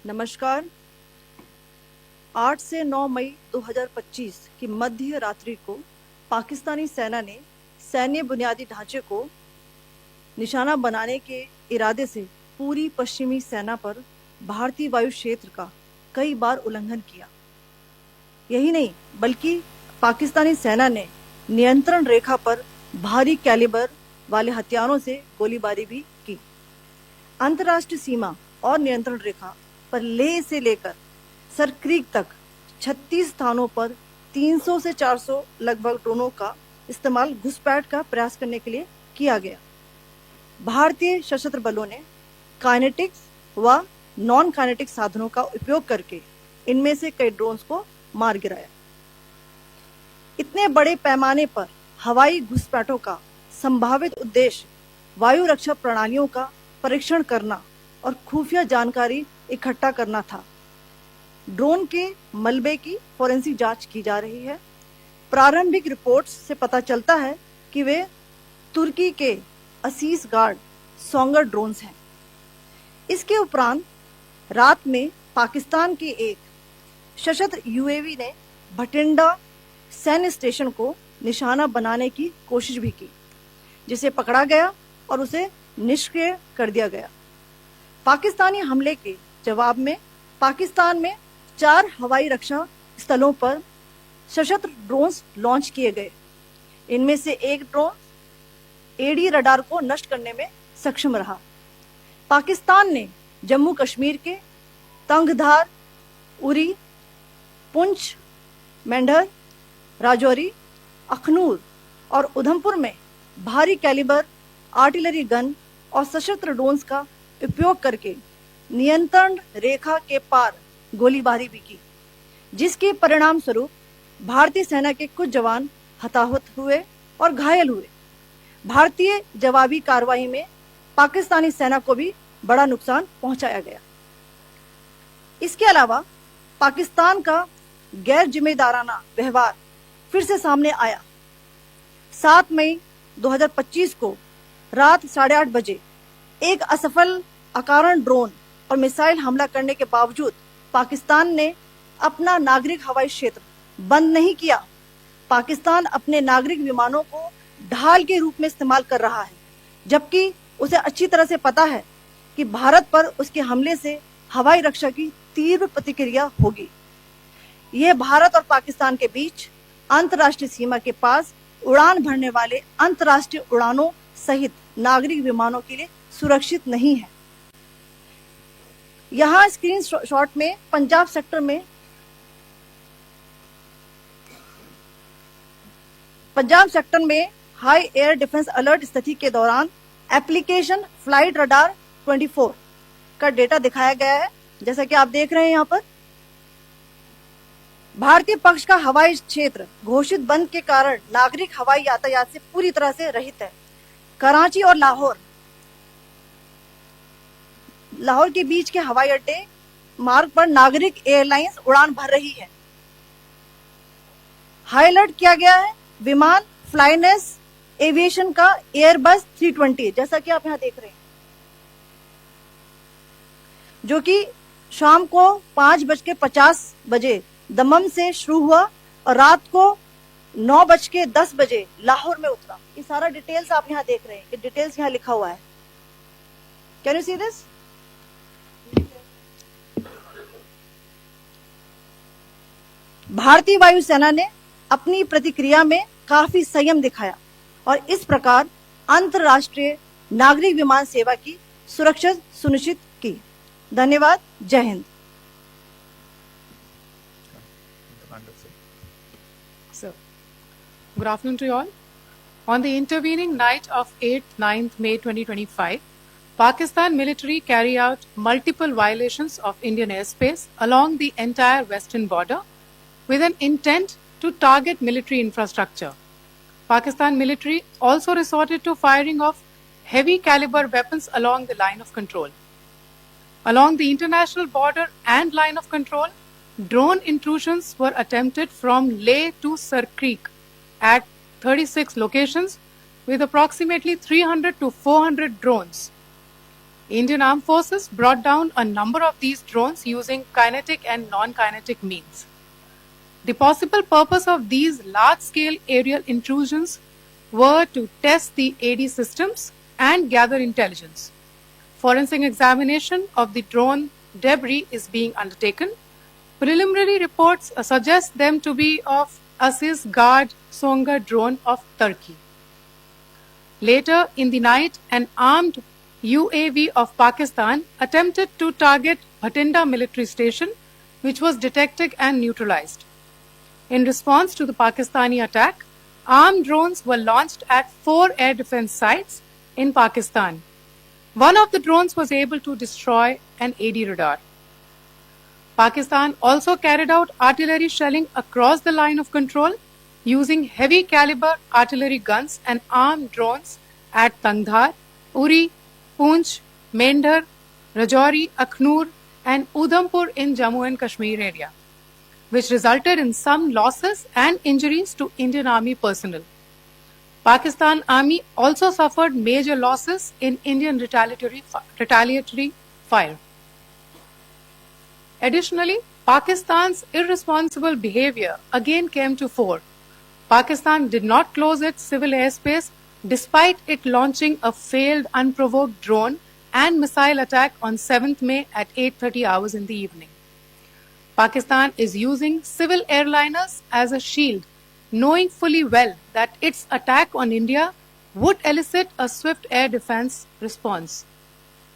नमस्कार। 8 से 9 मई 2025 की मध्य रात्रि को पाकिस्तानी सेना ने सैन्य बुनियादी ढांचे को निशाना बनाने के इरादे से पूरी पश्चिमी सेना पर भारतीय वायु क्षेत्र का कई बार उल्लंघन किया। यही नहीं बल्कि पाकिस्तानी सेना ने नियंत्रण रेखा पर भारी कैलिबर वाले हथियारों से गोलीबारी भी की। अंतर्राष्ट्रीय सीमा और नियंत्रण रेखा पर लेह से लेकर सरक्रीक तक 36 स्थानों पर 300 से 400 लगभग ड्रोनों का इस्तेमाल घुसपैठ का प्रयास करने के लिए किया गया। भारतीय सशस्त्र बलों ने काइनेटिक्स व नॉन काइनेटिक साधनों का उपयोग करके इनमें से कई ड्रोन्स को मार गिराया। इतने बड़े पैमाने पर हवाई घुसपैठों का संभावित उद्देश्य वायु रक्षा प्रणालियों का परीक्षण करना और खुफिया जानकारी इकट्ठा करना था। ड्रोन के मलबे की फोरेंसिक जांच की जा रही है। प्रारंभिक रिपोर्ट्स से पता चलता है कि वे तुर्की के असीस गार्ड सोंगर ड्रोन्स हैं। इसके उपरांत रात में पाकिस्तान के एक सशस्त्र यूएवी ने भटिंडा सैन्य स्टेशन को निशाना बनाने की कोशिश भी की, जिसे पकड़ा गया और उसे निष्क्रिय कर दिया गया। पाकिस्तानी हमले के जवाब में पाकिस्तान में 4 हवाई रक्षा स्थलों पर सशस्त्र ड्रोन्स लॉन्च किए गए। इनमें से एक ड्रोन एडी रडार को नष्ट करने में सक्षम रहा। पाकिस्तान ने जम्मू कश्मीर के तंगधार, उरी, पुंछ, मेंढर, राजौरी, अखनूर और उधमपुर में भारी कैलिबर आर्टिलरी गन और सशस्त्र ड्रोन्स का उपयोग करके नियंत्रण रेखा के पार गोलीबारी भी की, जिसके परिणाम स्वरूप भारतीय सेना के कुछ जवान हताहत हुए और घायल हुए। भारतीय जवाबी कार्रवाई में पाकिस्तानी सेना को भी बड़ा नुकसान पहुंचाया गया। इसके अलावा पाकिस्तान का गैर जिम्मेदाराना व्यवहार फिर से सामने आया। 7 मई 2025 को रात 8:30 बजे एक असफल अकारण ड्रोन और मिसाइल हमला करने के बावजूद पाकिस्तान ने अपना नागरिक हवाई क्षेत्र बंद नहीं किया। पाकिस्तान अपने नागरिक विमानों को ढाल के रूप में इस्तेमाल कर रहा है, जबकि उसे अच्छी तरह से पता है कि भारत पर उसके हमले से हवाई रक्षा की तीव्र प्रतिक्रिया होगी। यह भारत और पाकिस्तान के बीच अंतर्राष्ट्रीय सीमा के पास उड़ान भरने वाले अंतर्राष्ट्रीय उड़ानों सहित नागरिक विमानों के लिए सुरक्षित नहीं है। यहाँ स्क्रीन शॉट में पंजाब सेक्टर में हाई एयर डिफेंस अलर्ट स्थिति के दौरान एप्लीकेशन फ्लाइट रडार 24 का डेटा दिखाया गया है। जैसा कि आप देख रहे हैं, यहाँ पर भारतीय पक्ष का हवाई क्षेत्र घोषित बंद के कारण नागरिक हवाई यातायात से पूरी तरह से रहित है। कराची और लाहौर के बीच के हवाई अड्डे मार्ग पर नागरिक एयरलाइंस उड़ान भर रही है। हाई अलर्ट किया गया है विमान फ्लाइनेस एविएशन का एयरबस 320, जैसा कि आप यहां देख रहे हैं, जो कि शाम को 5:50 बजे दमम से शुरू हुआ और रात को 9:10 बजे लाहौर में उतरा। ये सारा डिटेल्स आप यहां देख रहे हैं। ये डिटेल्स यहां लिखा हुआ है। Can you see this? भारतीय वायुसेना ने अपनी प्रतिक्रिया में काफी संयम दिखाया और इस प्रकार अंतर्राष्ट्रीय नागरिक विमान सेवा की सुरक्षा सुनिश्चित की। धन्यवाद। जय Hind. So, good afternoon to you all. On the intervening night of 8th, 9th May 2025, Pakistan military carry out multiple violations of Indian airspace along the entire western border with an intent to target military infrastructure. Pakistan military also resorted to firing of heavy caliber weapons along the line of control. Along the international border and line of control, drone intrusions were attempted from Leh to Sarkreek at 36 locations with approximately 300 to 400 drones. Indian Armed Forces brought down a number of these drones using kinetic and non-kinetic means. The possible purpose of these large-scale aerial intrusions were to test the AD systems and gather intelligence. Forensic examination of the drone debris is being undertaken. Preliminary reports suggest them to be of Aziz Guard Songa drone of Turkey. Later in the night, an armed UAV of Pakistan attempted to target Bhatinda military station, which was detected and neutralized. In response to the Pakistani attack, armed drones were launched at 4 air defense sites in Pakistan. One of the drones was able to destroy an AD radar. Pakistan also carried out artillery shelling across the line of control using heavy caliber artillery guns and armed drones at Tangdhar, Uri, Poonch, Mendhar, Rajouri, Akhnur and Udhampur in Jammu and Kashmir area, which resulted in some losses and injuries to Indian Army personnel. Pakistan Army also suffered major losses in Indian retaliatory fire. Additionally, Pakistan's irresponsible behavior again came to fore. Pakistan did not close its civil airspace despite it launching a failed unprovoked drone and missile attack on 7th May at 8:30 hours in the evening. Pakistan is using civil airliners as a shield, knowing fully well that its attack on India would elicit a swift air defense response.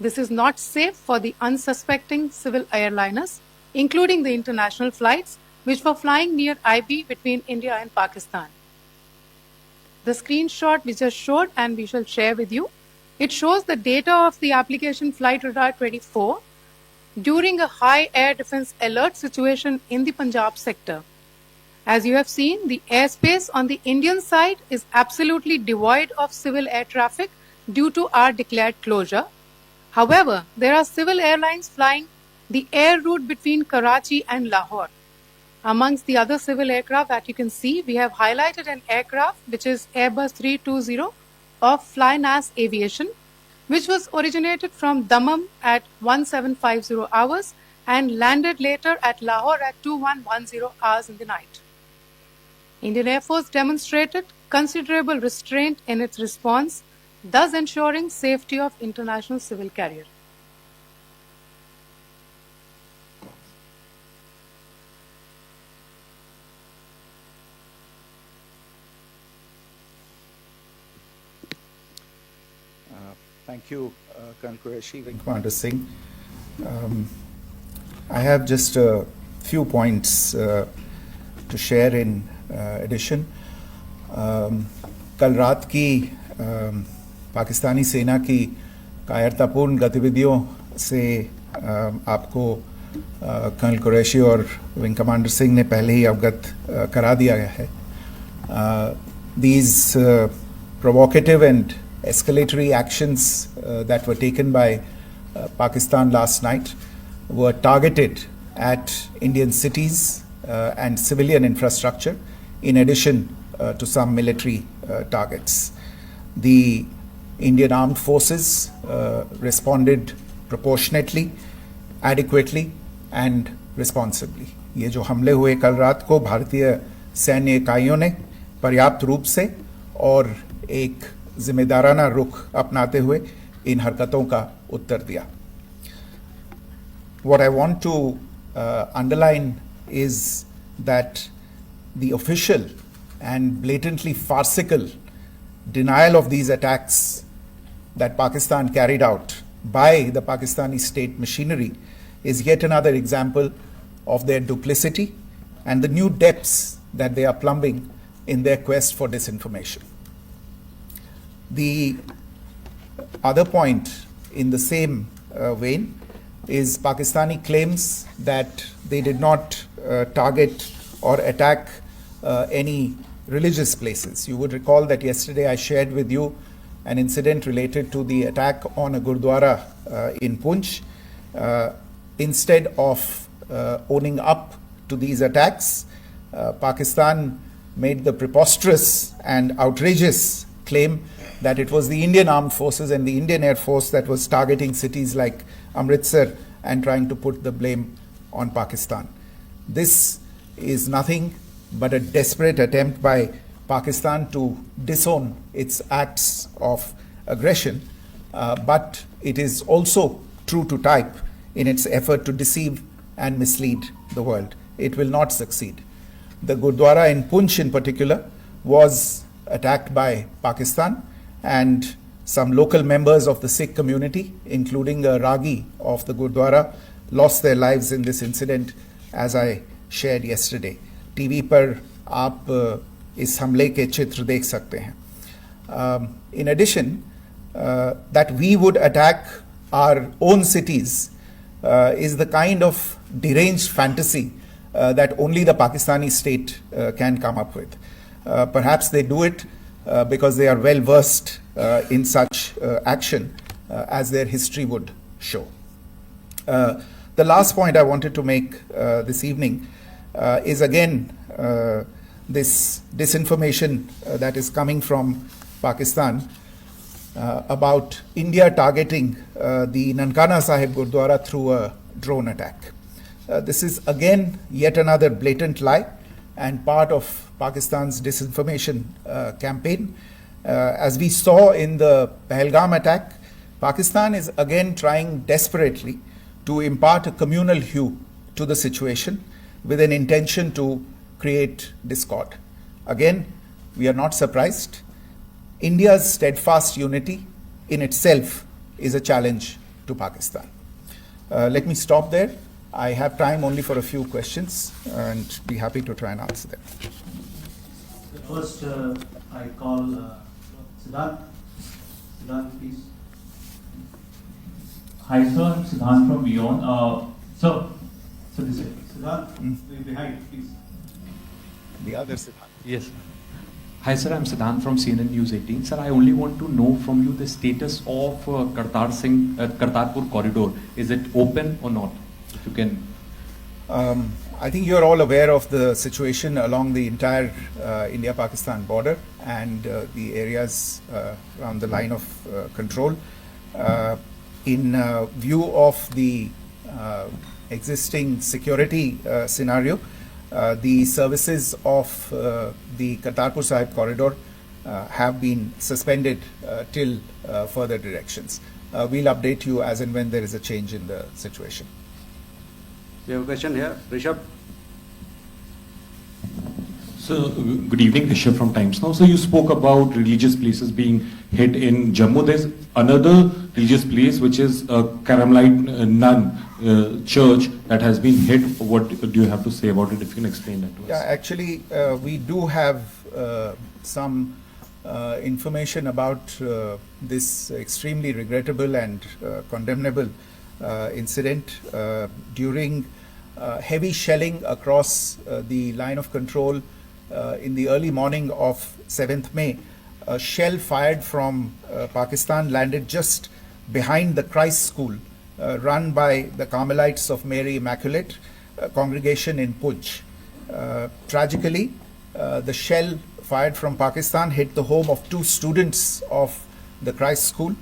This is not safe for the unsuspecting civil airliners, including the international flights which were flying near IB between India and Pakistan. The screenshot we just showed and we shall share with you, it shows the data of the application Flight Radar 24 during a high air defense alert situation in the Punjab sector. As you have seen, the airspace on the Indian side is absolutely devoid of civil air traffic due to our declared closure. However, there are civil airlines flying the air route between Karachi and Lahore. Amongst the other civil aircraft that you can see, we have highlighted an aircraft which is Airbus 320 of Flynas Aviation, which was originated from Dammam at 1750 hours and landed later at Lahore at 2110 hours in the night. Indian Air Force demonstrated considerable restraint in its response, thus ensuring safety of international civil carrier. Thank you, Colonel Qureshi, Wing Commander Singh. I have just a few points to share in addition. कल रात की पाकिस्तानी सेना की कायरतापूर्ण गतिविधियों से आपको colonel Qureshi और विंग कमांडर सिंह ने पहले ही अवगत करा दिया गया है. These provocative and escalatory actions that were taken by Pakistan last night were targeted at Indian cities and civilian infrastructure, in addition to some military targets. The Indian Armed Forces responded proportionately, adequately and responsibly. ये जो हमले हुए कल रात को भारतीय सैन्य इकाइयों ने पर्याप्त रूप से और एक जिम्मेदाराना रुख अपनाते हुए इन हरकतों का उत्तर दिया. What I want to underline is that the official and blatantly farcical denial of these attacks that Pakistan carried out by the Pakistani state machinery is yet another example of their duplicity and the new depths that they are plumbing in their quest for disinformation. The other point in the same vein is Pakistani claims that they did not target or attack any religious places. You would recall that yesterday I shared with you an incident related to the attack on a Gurdwara in Poonch. Instead of owning up to these attacks, Pakistan made the preposterous and outrageous claim that it was the Indian Armed Forces and the Indian Air Force that was targeting cities like Amritsar and trying to put the blame on Pakistan. This is nothing but a desperate attempt by Pakistan to disown its acts of aggression, but it is also true to type in its effort to deceive and mislead the world. It will not succeed. The Gurdwara in Poonch in particular was attacked by Pakistan, and some local members of the Sikh community, including a Ragi of the Gurdwara, lost their lives in this incident, as I shared yesterday. TV पर आप इस हमले के चित्र देख सकते हैं. In addition, that we would attack our own cities is the kind of deranged fantasy that only the Pakistani state can come up with. Perhaps they do it because they are well versed in such action, as their history would show. The last point I wanted to make this evening is again this disinformation that is coming from Pakistan about India targeting the Nankana Sahib Gurdwara through a drone attack. This is again yet another blatant lie and part of Pakistan's disinformation campaign. As we saw in the Pahalgam attack, Pakistan is again trying desperately to impart a communal hue to the situation with an intention to create discord. Again, we are not surprised. India's steadfast unity in itself is a challenge to Pakistan. Let me stop there. I have time only for a few questions and be happy to try and answer them. First, I call Siddharth. Siddharth, please. Hi, sir. I'm Siddharth from Beyond. So this is Siddharth, behind, please. The other Siddharth. yes. Hi, sir. I'm Siddharth from CNN News 18. Sir, I only want to know from you the status of Kartarpur corridor. Is it open or not? If you can. I think you're all aware of the situation along the entire India-Pakistan border and the areas around the line of control. In view of the existing security scenario, the services of the Kartarpur Sahib corridor have been suspended till further directions. We'll update you as and when there is a change in the situation. We have a question here. Rishabh. So, good evening, Rishabh from Times Now. So, you spoke about religious places being hit in Jammu. There's another religious place which is a Carmelite nun church that has been hit. What do you have to say about it? If you can explain that to us. Yeah, actually, we do have some information about this extremely regrettable and condemnable incident. During heavy shelling across the line of control in the early morning of 7th May, a shell fired from Pakistan landed just behind the Christ School run by the Carmelites of Mary Immaculate congregation in Poonch. Tragically, the shell fired from Pakistan hit the home of 2 students of the Christ School.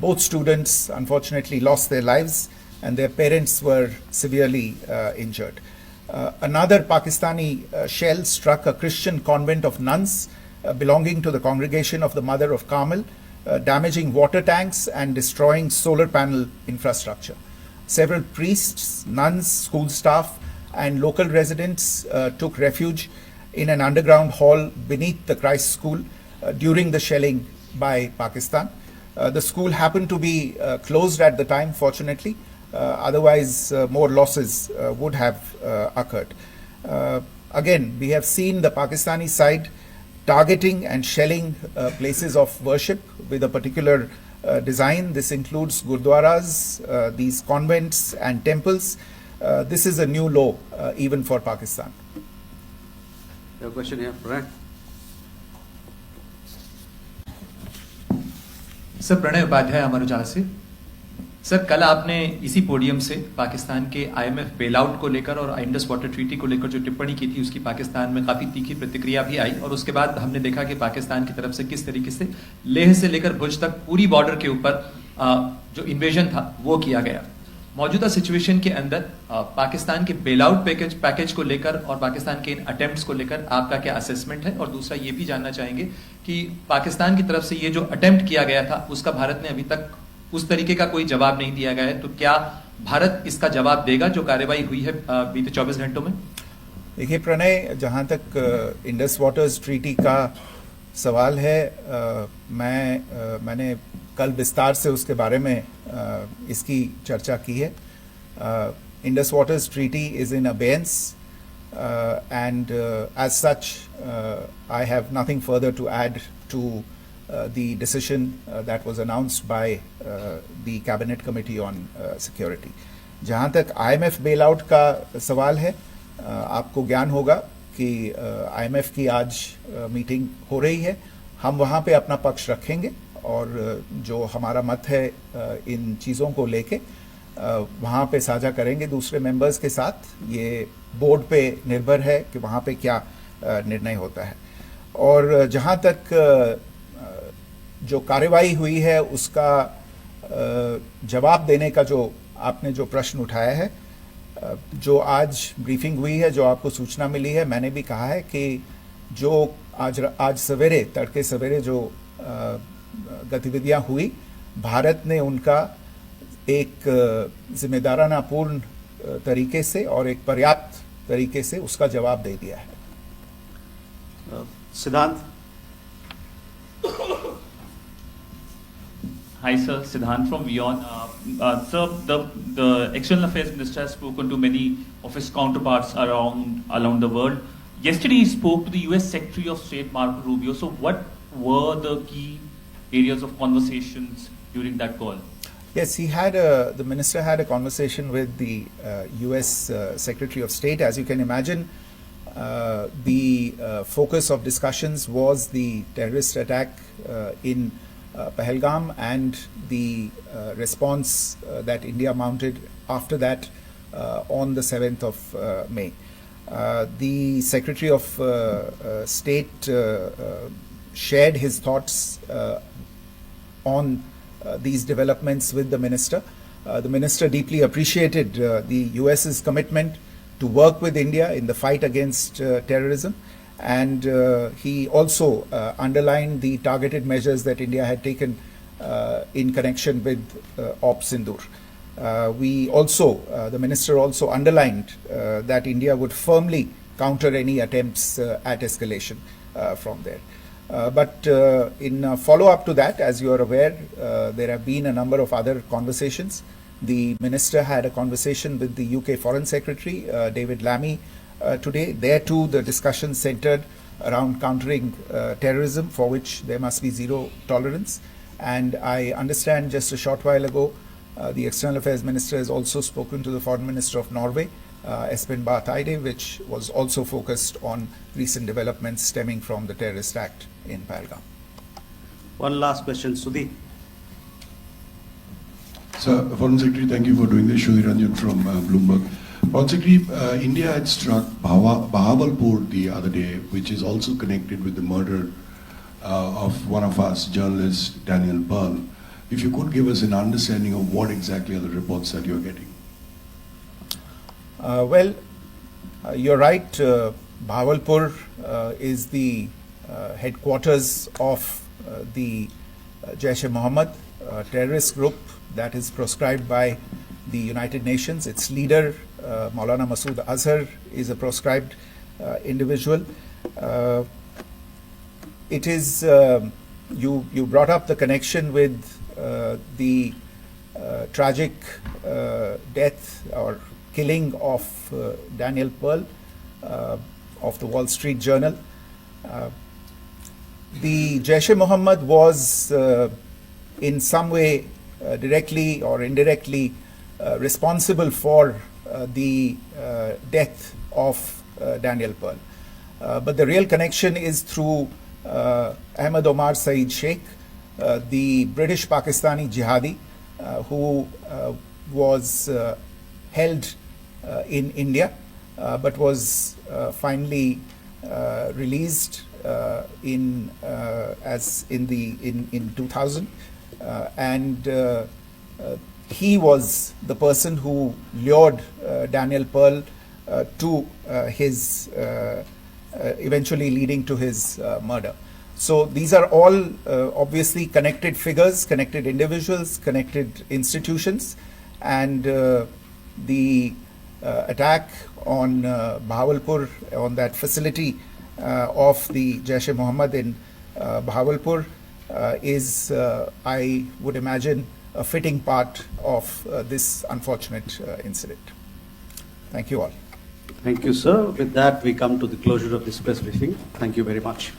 Both students unfortunately lost their lives and their parents were severely injured. Another Pakistani shell struck a Christian convent of nuns belonging to the congregation of the Mother of Carmel, damaging water tanks and destroying solar panel infrastructure. Several priests, nuns, school staff and local residents took refuge in an underground hall beneath the Christ School during the shelling by Pakistan. The school happened to be closed at the time, fortunately. Otherwise, more losses would have occurred. Again, we have seen the Pakistani side targeting and shelling places of worship with a particular design. This includes gurdwaras, these convents and temples. This is a new low even for Pakistan. We have a question here. Pranay. Sir Pranay Upadhyay Amar Ujala से sir कल आपने इसी podium से पाकिस्तान के IMF bailout को लेकर और Indus water treaty को लेकर जो टिप्पणी की थी उसकी पाकिस्तान में काफी तीखी प्रतिक्रिया भी आई और उसके बाद हमने देखा कि पाकिस्तान की तरफ से किस तरीके से लेह से लेकर भुज तक पूरी बॉर्डर के ऊपर जो इन्वेजन था वो किया गया। मौजूदा सिचुएशन के अंदर पाकिस्तान के बेलआउट पैकेज को लेकर और पाकिस्तान के इन अटेम्प्ट्स को लेकर आपका क्या असेसमेंट है, और दूसरा ये भी जानना चाहेंगे कि पाकिस्तान की तरफ से ये जो अटेम्प्ट किया गया था उसका भारत ने अभी तक उस तरीके का कोई जवाब नहीं दिया गया है, तो क्या भारत इसका जवाब देगा जो कार्रवाई हुई है बीते 24 घंटों में? देखिए प्रणय, जहाँ तक इंडस वाटर्स ट्रीटी का सवाल है, मैंने कल विस्तार से उसके बारे में इसकी चर्चा की है। Indus waters treaty is in abeyance and as such I have nothing further to add to the decision that was announced by the Cabinet Committee on Security. जहाँ तक IMF bailout का सवाल है, आपको ज्ञान होगा कि IMF की आज मीटिंग हो रही है। हम वहाँ पे अपना पक्ष रखेंगे और जो हमारा मत है इन चीज़ों को लेके वहाँ पे साझा करेंगे दूसरे मेंबर्स के साथ। ये बोर्ड पे निर्भर है कि वहाँ पे क्या निर्णय होता है। और जहाँ तक जो कार्रवाई हुई है उसका जवाब देने का जो आपने जो प्रश्न उठाया है, जो आज ब्रीफिंग हुई है, जो आपको सूचना मिली है, मैंने भी कहा है कि जो आज सवेरे तड़के सवेरे जो गतिविधियां हुई, भारत ने उनका एक जिम्मेदाराना पूर्ण तरीके से और एक पर्याप्त तरीके से उसका जवाब दे दिया है। सिद्धांत। Hi, sir. Siddhant from WION. Sir, the External Affairs Minister has spoken to many of his counterparts around the world. Yesterday, he spoke to the U.S. Secretary of State Marco Rubio. So, what were the key areas of conversations during that call? Yes, the minister had a conversation with the U.S. Secretary of State. As you can imagine, the focus of discussions was the terrorist attack in Pahalgam and the response that India mounted after that on the 7th of May. The Secretary of State shared his thoughts on these developments with the minister. The minister deeply appreciated the US's commitment to work with India in the fight against terrorism, and he also underlined the targeted measures that India had taken in connection with Op Sindoor. The minister also underlined that India would firmly counter any attempts at escalation from there. But in follow-up to that, as you are aware, there have been a number of other conversations. The minister had a conversation with the UK Foreign Secretary, David Lammy, today. There too, the discussion centered around countering terrorism, for which there must be zero tolerance. And I understand just a short while ago, the External Affairs Minister has also spoken to the Foreign Minister of Norway, Espen Barth Eide, which was also focused on recent developments stemming from the terrorist act in Pahalgam. One last question, Sudhi. Sir, Foreign Secretary, thank you for doing this. Sudhi Ranjan from Bloomberg. Foreign Secretary, India had struck Bahawalpur the other day, which is also connected with the murder of one of us, journalist Daniel Pearl. If you could give us an understanding of what exactly are the reports that you're getting. You're right. Bahawalpur is the headquarters of the Jaish-e-Mohammed terrorist group that is proscribed by the United Nations. Its leader, Maulana Masood Azhar, is a proscribed individual. It is, you brought up the connection with the tragic death or killing of Daniel Pearl of the Wall Street Journal. The Jaish-e-Mohammed was in some way directly or indirectly responsible for the death of Daniel Pearl. But the real connection is through Ahmed Omar Saeed Sheikh, the British Pakistani jihadi who was held in India, but was finally released in 2000, and he was the person who lured Daniel Pearl to his eventually leading to his murder. So these are all obviously connected figures, connected individuals, connected institutions, and the attack on Bahawalpur, on that facility of the Jaish-e-Mohammed in Bahawalpur, is, I would imagine, a fitting part of this unfortunate incident. Thank you all. Thank you, sir. With that, we come to the closure of this press briefing. Thank you very much.